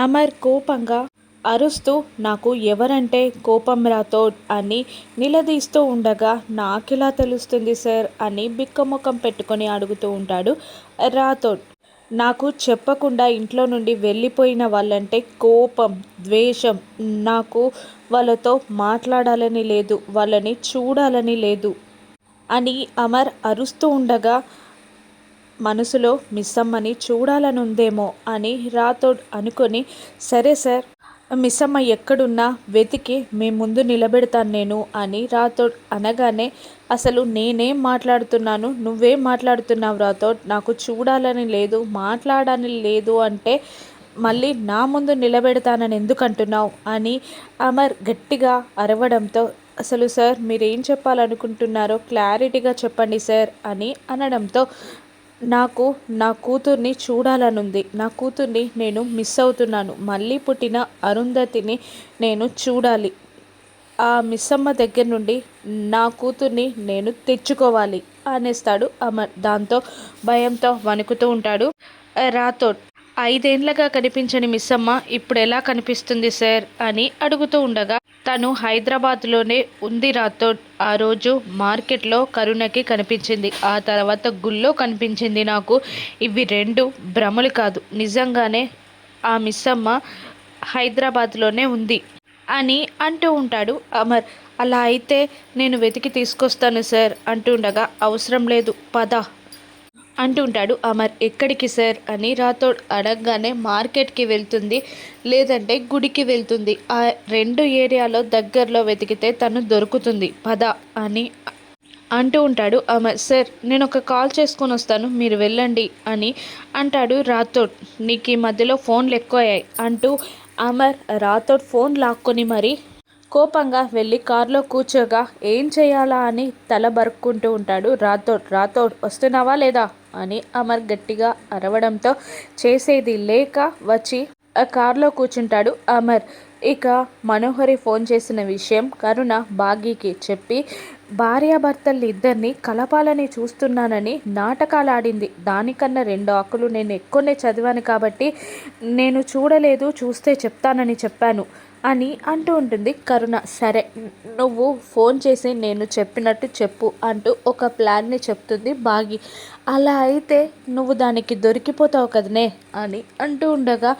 అమర్ కోపంగా అరుస్తూ నాకు ఎవరంటే కోపం రాథోడ్ అని నిలదీస్తూ ఉండగా నాకెలా తెలుస్తుంది సార్ అని బిక్కమొఖం పెట్టుకొని అడుగుతూ ఉంటాడు రాథోడ్. నాకు చెప్పకుండా ఇంట్లో నుండి వెళ్ళిపోయిన వాళ్ళంటే కోపం, ద్వేషం. నాకు వాళ్ళతో మాట్లాడాలని లేదు, వాళ్ళని చూడాలని లేదు అని అమర్ అరుస్తూ ఉండగా మనసులో మిస్సమ్మని చూడాలనుందేమో అని రాథోడ్ అనుకొని, సరే సార్, మిస్సమ్మ ఎక్కడున్నా వెతికి మీ ముందు నిలబెడతాను నేను అని రాథోడ్ అనగానే, అసలు నేనేం మాట్లాడుతున్నాను, నువ్వేం మాట్లాడుతున్నావు రాథోడ్, నాకు చూడాలని లేదు, మాట్లాడాలని లేదు అంటే మళ్ళీ నా ముందు నిలబెడతానని ఎందుకు అంటున్నావు అని అమర్ గట్టిగా అరవడంతో, అసలు సార్ మీరేం చెప్పాలనుకుంటున్నారో క్లారిటీగా చెప్పండి సార్ అని అనడంతో, నాకు నా కూతుర్ని చూడాలనుంది, నా కూతుర్ని నేను మిస్ అవుతున్నాను, మళ్ళీ పుట్టిన అరుంధతిని నేను చూడాలి, ఆ మిస్సమ్మ దగ్గర నుండి నా కూతుర్ని నేను తెచ్చుకోవాలి అనేస్తాడు అమర్. దాంతో భయంతో వణుకుతూ ఉంటాడు రాథోడ్. 5 ఏళ్లగా కనిపించని మిస్సమ్మ ఇప్పుడు ఎలా కనిపిస్తుంది సార్ అని అడుగుతూ ఉండగా, తను హైదరాబాద్లోనే ఉంది రాథోడ్, ఆ రోజు మార్కెట్లో కరుణకి కనిపించింది, ఆ తర్వాత గుళ్ళో కనిపించింది నాకు, ఇవి 2 భ్రమలు కాదు, నిజంగానే ఆ మిస్సమ్మ హైదరాబాద్లోనే ఉంది అని అంటూ ఉంటాడు అమర్. అలా అయితే నేను వెతికి తీసుకొస్తాను సార్ అంటుండగా, అవసరం లేదు పద అంటుంటాడు అమర్. ఎక్కడికి సార్ అని రాథోడ్ అడగగానే, మార్కెట్కి వెళ్తుంది, లేదంటే గుడికి వెళ్తుంది, ఆ 2 ఏరియాలో దగ్గరలో వెతికితే తను దొరుకుతుంది, పద అని అంటూ ఉంటాడు అమర్. సార్ నేను ఒక కాల్ చేసుకొని వస్తాను, మీరు వెళ్ళండి అని అంటాడు రాథోడ్. నీకు ఈ మధ్యలో ఫోన్లు ఎక్కువయ్యాయి అంటూ అమర్ రాథోడ్ ఫోన్ లాక్కొని మరి కోపంగా వెళ్ళి కారులో కూర్చోగా, ఏం చేయాలా అని తల బరుక్కుంటూ ఉంటాడు రాథోడ్. రాథోడ్ వస్తున్నావా లేదా అని అమర్ గట్టిగా అరవడంతో చేసేది లేక వచ్చి ఆ కారులో కూర్చుంటాడు అమర్. ఇక మనోహరి ఫోన్ చేసిన విషయం కరుణ బాగీకి చెప్పి, భార్యాభర్తల్ని ఇద్దరిని కలపాలని చూస్తున్నానని నాటకాలు ఆడింది, దానికన్నా 2 ఆకులు నేను ఎక్కువనే చదివాను కాబట్టి నేను చూడలేదు, చూస్తే చెప్తానని చెప్పాను అని అంటూ ఉంటుంది కరుణ. సరే నువ్వు ఫోన్ చేసి నేను చెప్పినట్టు చెప్పు అంటూ ఒక ప్లాన్ని చెప్తుంది బాగి. అలా అయితే నువ్వు దానికి దొరికిపోతావు కదనే అని అంటూ ఉండగా,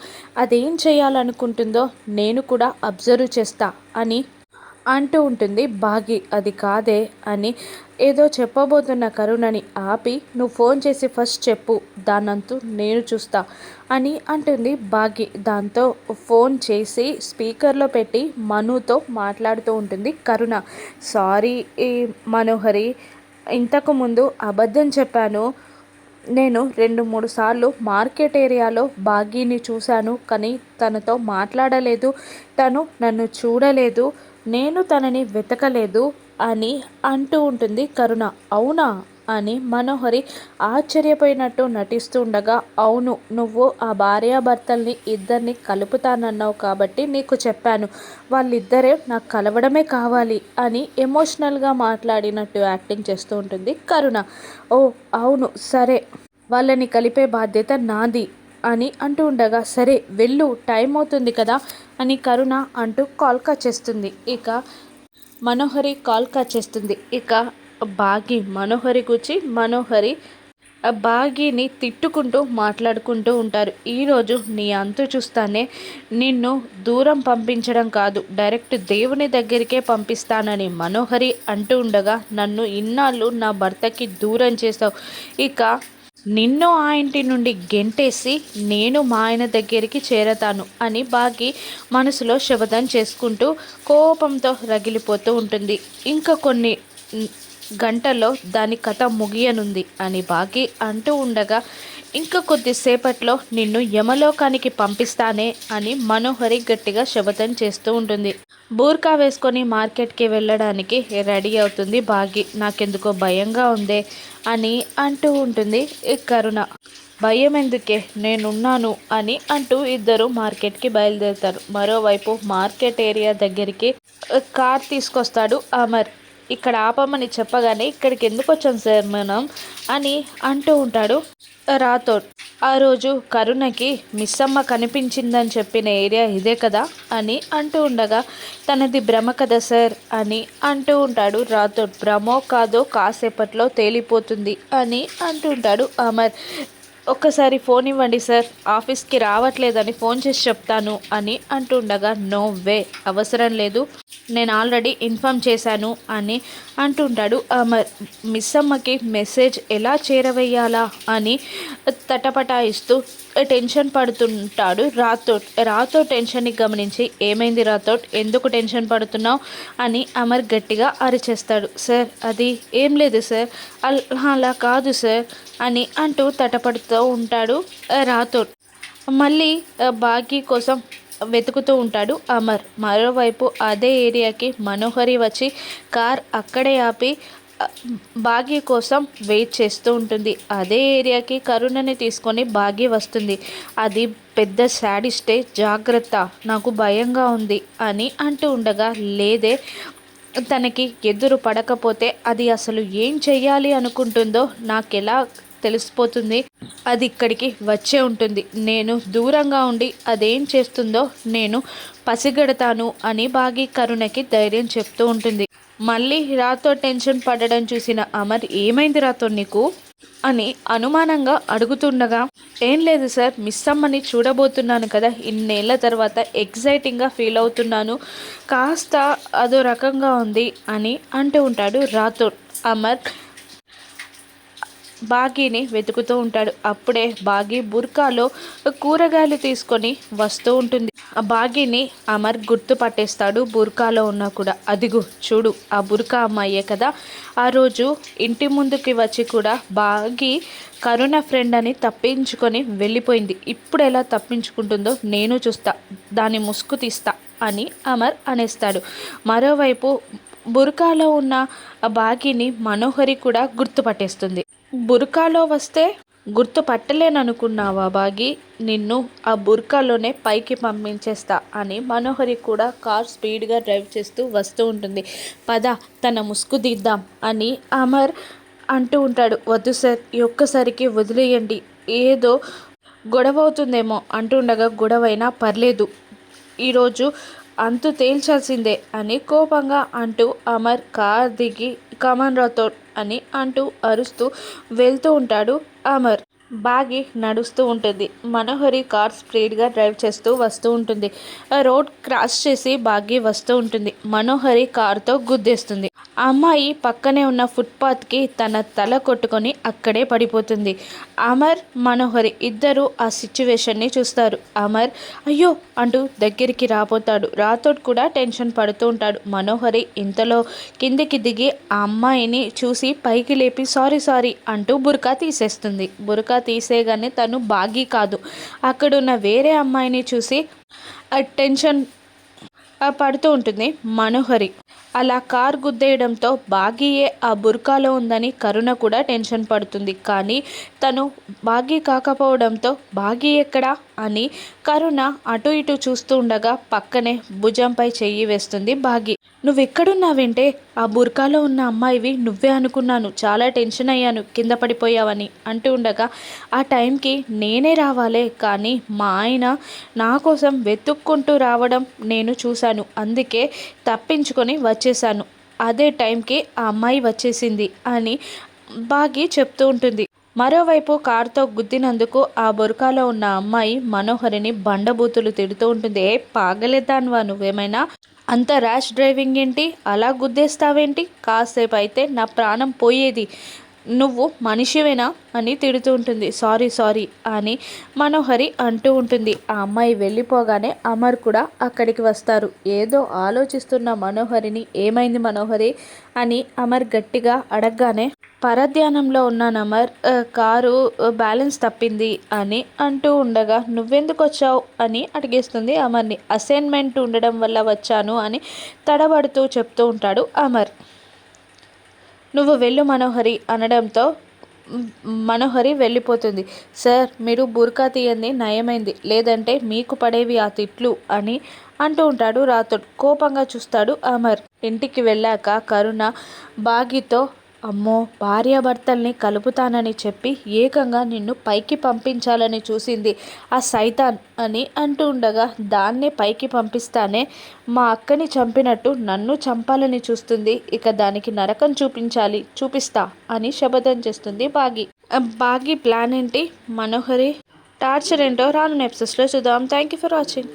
అదేం చేయాలనుకుంటుందో నేను కూడా అబ్జర్వ్ చేస్తా అని అంటూ ఉంటుంది బాగి. అది కాదే అని ఏదో చెప్పబోతున్న కరుణని ఆపి, నువ్వు ఫోన్ చేసి ఫస్ట్ చెప్పు, దానంతు నేను చూస్తా అని అంటుంది బాగి. దాంతో ఫోన్ చేసి స్పీకర్లో పెట్టి మనుతో మాట్లాడుతూ ఉంటుంది కరుణ. సారీ మనోహరి, ఇంతకుముందు అబద్ధం చెప్పాను, నేను 2-3 సార్లు మార్కెట్ ఏరియాలో బాగీని చూశాను, కానీ తనతో మాట్లాడలేదు, తను నన్ను చూడలేదు, నేను తనని వెతకలేదు అని అంటూ ఉంటుంది కరుణ. అవునా అని మనోహరి ఆశ్చర్యపోయినట్టు నటిస్తూ ఉండగా, అవును, నువ్వు ఆ భార్యాభర్తల్ని ఇద్దరిని కలుపుతానన్నావు కాబట్టి నీకు చెప్పాను, వాళ్ళిద్దరే నాకు కలవడమే కావాలి అని ఎమోషనల్గా మాట్లాడినట్టు యాక్టింగ్ చేస్తూ ఉంటుంది కరుణ. ఓ అవును సరే, వాళ్ళని కలిపే బాధ్యత నాది అని అంటూ ఉండగా, సరే వెళ్ళు, టైం అవుతుంది కదా అని కరుణ అంటూ కాల్ కట్ చేస్తుంది. ఇక మనోహరి కాల్ కట్ చేస్తుంది. ఇక బాగి మనోహరి గురించి మనోహరి బాగిని తిట్టుకుంటూ మాట్లాడుకుంటూ ఉంటారు. ఈరోజు నీ అంతు చూస్తానే, నిన్ను దూరం పంపించడం కాదు, డైరెక్ట్ దేవుని దగ్గరికే పంపిస్తానని మనోహరి అంటూ ఉండగా, నన్ను ఇన్నాళ్ళు నా భర్తకి దూరం చేసావు, ఇక నిన్ను ఆ ఇంటి నుండి గెంటేసి నేను మా ఆయన దగ్గరికి చేరతాను అని బాగి మనసులో శపథం చేసుకుంటూ కోపంతో రగిలిపోతూ ఉంటుంది. ఇంకా కొన్ని గంటల్లో దాని కథ ముగియనుంది అని బాగి అంటూ ఉండగా, ఇంకా కొద్దిసేపట్లో నిన్ను యమలోకానికి పంపిస్తానే అని మనోహరి గట్టిగా శపథం చేస్తూ ఉంటుంది. బూర్కా వేసుకొని మార్కెట్కి వెళ్ళడానికి రెడీ అవుతుంది బాగి. నాకెందుకో భయంగా ఉందే అని అంటూ ఉంటుంది కరుణ. భయం ఎందుకే, నేనున్నాను అని అంటూ ఇద్దరు మార్కెట్కి బయలుదేరుతారు. మరోవైపు మార్కెట్ ఏరియా దగ్గరికి కార్ తీసుకొస్తాడు అమర్. ఇక్కడ ఆపమని చెప్పగానే, ఇక్కడికి ఎందుకు వచ్చాం సార్ మనం అని అంటూ ఉంటాడు రాథోడ్ ఆ రోజు కరుణకి మిస్సమ్మ కనిపించిందని చెప్పిన ఏరియా ఇదే కదా అని అంటూ ఉండగా తనది భ్రమ కదా సార్ అని అంటూ ఉంటాడు రాథోడ్. భ్రమో కాదో కాసేపట్లో తేలిపోతుంది అని అంటూ ఉంటాడు అమర్. ఒక్కసారి ఫోన్ ఇవ్వండి సార్, ఆఫీస్కి రావట్లేదని ఫోన్ చేసి చెప్తాను అని అంటుండగా నో వే, అవసరం లేదు, నేను ఆల్రెడీ ఇన్ఫామ్ చేశాను అని అంటుంటాడు అమర్. మిస్ అమ్మకి మెసేజ్ ఎలా చేరవేయాలా అని తటపటాయిస్తూ టెన్షన్ పడుతుంటాడు రాథోడ్. రాథోడ్ టెన్షన్ని గమనించి ఏమైంది రాథోడ్, ఎందుకు టెన్షన్ పడుతున్నావు అని అమర్ గట్టిగా అరిచేస్తాడు. సార్ అది ఏం లేదు సార్, అలా కాదు సార్ అని అంటూ తటపడుతూ ఉంటాడు రాథోడ్. మళ్ళీ బాకీ కోసం వెతుకుతూ ఉంటాడు అమర్. మరోవైపు అదే ఏరియాకి మనోహరి వచ్చి కార్ అక్కడే ఆపి బాగీ కోసం వెయిట్ చేస్తూ ఉంటుంది. అదే ఏరియాకి కరుణని తీసుకొని బాగీ వస్తుంది. అది పెద్ద శాడిస్టే, జాగ్రత్త, నాకు భయంగా ఉంది అని అంటూ ఉండగా లేదే, తనకి ఎదురు పడకపోతే అది అసలు ఏం చెయ్యాలి అనుకుంటుందో నాకెలా తెలిసిపోతుంది, అది ఇక్కడికి వచ్చే ఉంటుంది, నేను దూరంగా ఉండి అదేం చేస్తుందో నేను పసిగడతాను అని బాగి కరుణకి ధైర్యం చెప్తూ ఉంటుంది. మళ్ళీ రాతో టెన్షన్ పడడం చూసిన అమర్ ఏమైంది రాతో నీకు అని అనుమానంగా అడుగుతుండగా ఏం లేదు సార్, మిస్ అమ్మని చూడబోతున్నాను కదా, ఇన్నేళ్ల తర్వాత ఎగ్జైటింగ్గా ఫీల్ అవుతున్నాను, కాస్త అదో రకంగా ఉంది అని అంటూ ఉంటాడు రాథోడ్. అమర్ బాగీని వెతుకుతూ ఉంటాడు. అప్పుడే బాగీ బుర్కాలో కూరగాయలు తీసుకొని వస్తూ ఉంటుంది. ఆ బాగీని అమర్ గుర్తుపట్టేస్తాడు. బుర్కాలో ఉన్నా కూడా అదిగో చూడు, ఆ బుర్కా అమ్మాయే కదా, ఆ రోజు ఇంటి ముందుకి వచ్చి కూడా బాగీ కరుణ ఫ్రెండ్ అని తప్పించుకొని వెళ్ళిపోయింది. ఇప్పుడు ఎలా తప్పించుకుంటుందో నేను చూస్తా, దాని ముసుగు తీస్తా అని అమర్ అనేస్తాడు. మరోవైపు బుర్కాలో ఉన్న బాగీని మనోహరి కూడా గుర్తుపట్టేస్తుంది. బుర్కాలో వస్తే గుర్తుపట్టలేననుకున్నావా బాగి, నిన్ను ఆ బుర్కాలోనే పైకి పంపించేస్తా అని మనోహరి కూడా కార్ స్పీడ్గా డ్రైవ్ చేస్తూ వస్తూ ఉంటుంది. పద తన ముసుగు తీద్దాం అని అమర్ అంటూ ఉంటాడు. వద్దు సార్, ఈ ఒక్కసారికి వదిలేయండి, ఏదో గొడవ అవుతుందేమో అంటుండగా గొడవైనా పర్లేదు, ఈరోజు అంతు తేల్చాల్సిందే అని కోపంగా అంటూ అమర్ కార్ దిగి కమన్ రాథోడ్ అని అంటూ అరుస్తూ వెళ్తూ ఉంటాడు అమర్. బాగి నడుస్తూ ఉంటుంది. మనోహరి కార్ స్పీడ్గా డ్రైవ్ చేస్తూ వస్తూ ఉంటుంది. రోడ్ క్రాస్ చేసి బాగి వస్తూ ఉంటుంది. మనోహరి కారుతో గుద్దేస్తుంది. ఆ అమ్మాయి పక్కనే ఉన్న ఫుట్పాత్కి తన తల కొట్టుకొని అక్కడే పడిపోతుంది. అమర్ మనోహరి ఇద్దరు ఆ సిచ్యువేషన్ని చూస్తారు. అమర్ అయ్యో అంటూ దగ్గరికి రాబోతాడు. రాథోడ్ కూడా టెన్షన్ పడుతూ ఉంటాడు. మనోహరి ఇంతలో కిందికి దిగి ఆ అమ్మాయిని చూసి పైకి లేపి సారీ అంటూ బుర్కా తీసేస్తుంది. బుర్కా తీసేగానే తను బాగి కాదు, అక్కడున్న వేరే అమ్మాయిని చూసి టెన్షన్ పడుతూ ఉంటుంది మనోహరి. అలా కార్ గుద్దేయడంతో బాగీయే ఆ బుర్కాలో ఉందని కరుణ కూడా టెన్షన్ పడుతుంది. కానీ తను బాగీ కాకపోవడంతో బాగీ ఎక్కడా అని కరుణ అటు ఇటు చూస్తూ ఉండగా పక్కనే భుజంపై చెయ్యి వేస్తుంది బాగీ. నువ్వెక్కడున్నావేంటే, ఆ బుర్కాలో ఉన్న అమ్మాయివి నువ్వే అనుకున్నాను, చాలా టెన్షన్ అయ్యాను కింద పడిపోయావని అంటూ ఉండగా ఆ టైంకి నేనే రావాలే, కానీ మా ఆయన నా కోసం వెతుక్కుంటూ రావడం నేను చూశాను, అందుకే తప్పించుకొని వచ్చేసాను, అదే టైంకి ఆ అమ్మాయి వచ్చేసింది అని బాగి చెప్తూ ఉంటుంది. మరోవైపు కారుతో గుద్దినందుకు ఆ బుర్కాలో ఉన్న అమ్మాయి మనోహరిని బండబూతులు తిడుతూ ఉంటుంది. ఏ పాగలేదాన్వా నువ్వేమైనా, అంత ర్యాష్ డ్రైవింగ్ ఏంటి, అలా గుద్దేస్తావేంటి, కాసేపు అయితే నా ప్రాణం పోయేది, నువ్వు మనిషివేనా అని తిడుతూ ఉంటుంది. సారీ అని మనోహరి అంటూ ఉంటుంది. ఆ అమ్మాయి వెళ్ళిపోగానే అమర్ కూడా అక్కడికి వస్తారు. ఏదో ఆలోచిస్తున్న మనోహరిని ఏమైంది మనోహరి అని అమర్ గట్టిగా అడగగానే పరధ్యానంలో ఉన్నాను అమర్, కారు బ్యాలెన్స్ తప్పింది అని అంటూ ఉండగా నువ్వెందుకు వచ్చావు అని అడిగేస్తుంది అమర్ని. అసైన్మెంట్ ఉండడం వల్ల వచ్చాను అని తడబడుతూ చెప్తూ ఉంటాడు అమర్. నువ్వు వెళ్ళు మనోహరి అనడంతో మనోహరి వెళ్ళిపోతుంది. సార్ మీరు బుర్కా తీయండి నయమైంది, లేదంటే మీకు పడేవి ఆ తిట్లు అని అంటూ ఉంటాడు రాథోడ్. కోపంగా చూస్తాడు అమర్. ఇంటికి వెళ్ళాక కరుణ బాగితో అమ్మో! భార్యాభర్తల్ని కలుపుతానని చెప్పి ఏకంగా నిన్ను పైకి పంపించాలని చూసింది ఆ సైతాన్ అని అంటూ ఉండగా, దాన్నే పైకి పంపిస్తానే మా అక్కని చంపినట్టు నన్ను చంపాలని చూస్తుంది. ఇక దానికి నరకం చూపిస్తా అని శపథం చేస్తుంది బాగి. బాగి ప్లాన్ ఏంటి? మనోహరి టార్చర్ ఏంటో రానున్న ఎపిసోడ్స్‌లో చూద్దాం. Thank you for watching.